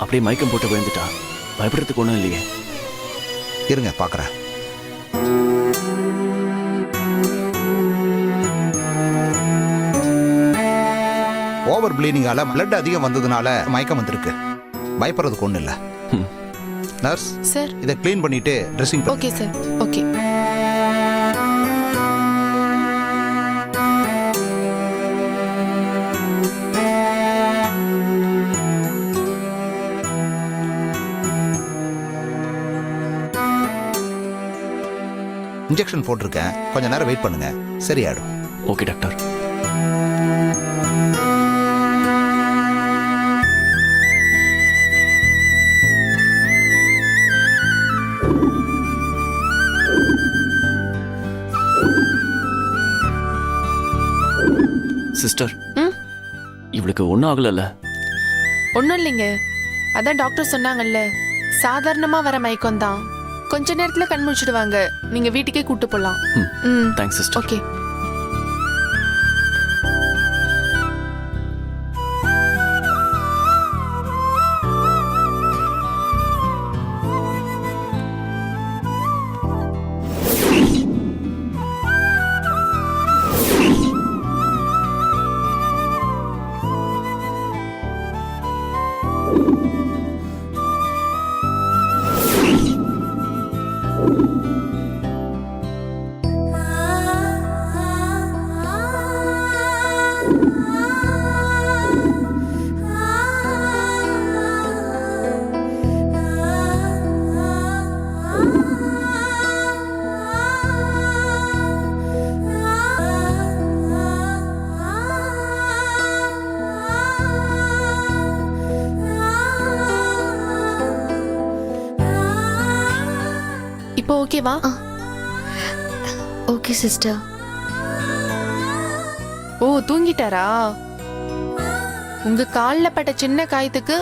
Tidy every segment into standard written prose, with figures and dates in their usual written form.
அப்படியே மயக்கம் போட்டு விழுந்துட்டா. பயப்படுறதுக்கு ஒன்றும் இல்லையே. இருங்க பார்க்குறேன். ஓவர் ப்ளீடிங்கால பிளட் அதிகம் வந்ததுனால மயக்கம் வந்திருக்கு. பயப்படுறதுக்கு ஒன்றும் இல்லை. ம். நர்ஸ், சார் இதை க்ளீன் பண்ணிட்டு ட்ரெஸ்ஸிங் பண்ணு. Okay sir okay. இன்ஜெக்ஷன் போட்டிருக்கேன், கொஞ்ச நேரம் வெயிட் பண்ணுங்க, சரியாயிடும். Okay doctor. சிஸ்டர், ம் இவளுக்கு ஒன்றும் ஆகலைல்ல? ஒன்றும் இல்லைங்க. அதான் டாக்டர் சொன்னாங்கல்ல, சாதாரணமா வர மயக்கம் தான், கொஞ்ச நேரத்துல கண் முழிச்சிடுவாங்க. நீங்க வீட்டுக்கே கூட்டு போலாம். ம். ம் தேங்க்ஸ் சிஸ்டர். ஓகே. இப்போ ஓகேவா? Okay sister. ஓ தூங்கிட்டாரா? உங்க கால்ல பட்ட சின்ன காயத்துக்கு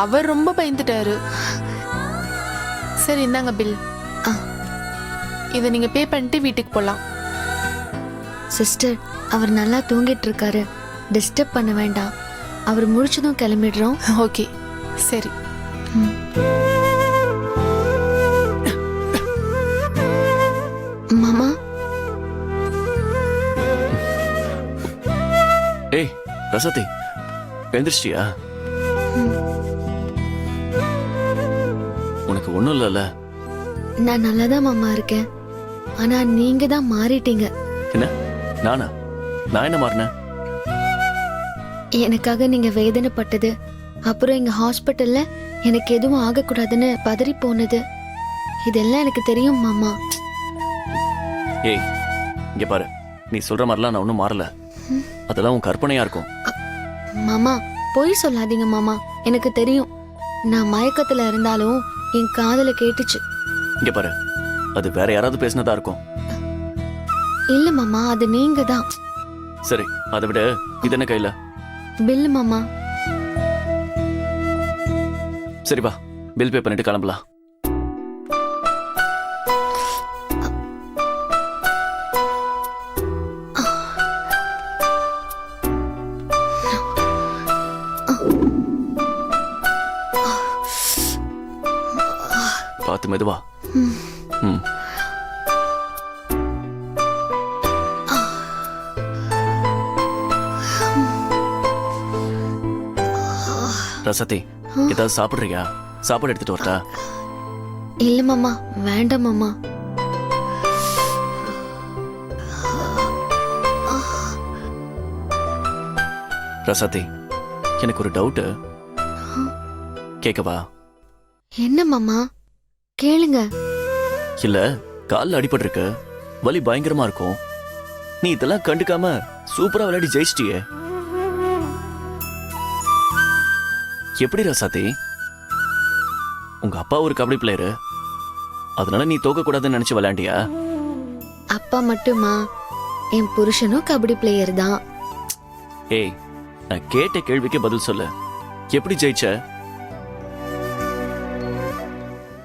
அவர் ரொம்ப பயந்துட்டாரு. சரி இந்தாங்க பில். ஆ. இதை நீங்க பே பண்ணிட்டு வீட்டுக்கு போலாம். சிஸ்டர், அவர் நல்லா தூங்கிட்டு இருக்காரு, டிஸ்டர்ப் பண்ண வேண்டாம். அவர் முடிச்சதும் கிளம்பிடுறோம். ஓகே சரி. மாமா, ஏய் ரசதி, எழுந்திரிச்சிட்டியா? உனக்கு ஒன்றும் இல்லைல்ல? நான் நல்லா தான் மாமா இருக்கேன். ஆனா நீங்க தான் மாறிட்டீங்க. என்ன? நானா? நான் என்ன மாறினேன்? எனக்காக நீங்க வேதனைப்பட்டது, அப்புறம் எங்க ஹாஸ்பிட்டல்ல எனக்கு எதுவும் ஆகக்கூடாதுன்னு பதறி போனது, இதெல்லாம் எனக்கு தெரியும் மாமா. ஏய் இங்க பாரு, நீ சொல்ற மாதிரிலாம் நான் ஒன்றும் மாறல. அதெல்லாம் உன் கற்பனையா இருக்கும். மாமா பொய் சொல்லாதீங்க மாமா, எனக்கு தெரியும். நான் மயக்கத்துல இருந்தாலும் என் காதுல கேட்டுச்சு. இங்க பாரு, அது வேற யாராவது பேசினதா இருக்கும். இல்ல மாமா, அது நீங்க தான். சரி, அதை விட இது என்ன கையில? பில்லு மாமா. சரி வா, பில் பே பண்ணிட்டு கிளம்பலாம். பார்த்து மெதுவா. ம். ரசதி, ஏதாவது சாப்பிடுறியா? சாப்பாடு எடுத்துட்டு வரட்டா? இல்ல மாமா, வேண்டாம் மாமா. ரசதி, எனக்கு ஒரு டவுட் கேட்கவா? என்ன மாமா, கேளுங்க. இல்ல, கால்ல அடிபட்டு இருக்கு, வலி பயங்கரமா இருக்கும். நீ இதெல்லாம் கண்டுக்காம சூப்பரா விளையாடி ஜெயிச்சிட்டியே, எப்படி ரசாத்தி? உங்க அப்பா ஒரு கபடி பிளேயரு, அதனால நீ தோக்க கூடாதுன்னு நினைச்சு விளையாண்டியா? அப்பா மட்டுமா, என் புருஷனும் கபடி பிளேயர் தான். ஏய், நான் கேட்ட கேள்விக்கு பதில் சொல்லு. எப்படி ஜெயிச்ச?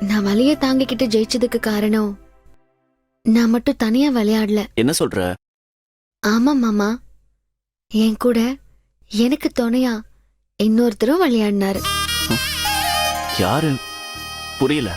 நான் வலிய தாங்கிக்கிட்டு ஜெயிச்சதுக்கு காரணம் நான் மட்டும் தனியா விளையாடல. என்ன சொல்ற? ஆமா மாமா, என் கூட எனக்கு துணையா இன்னொருத்தரும் விளையாடினாரு. யாரு புரியல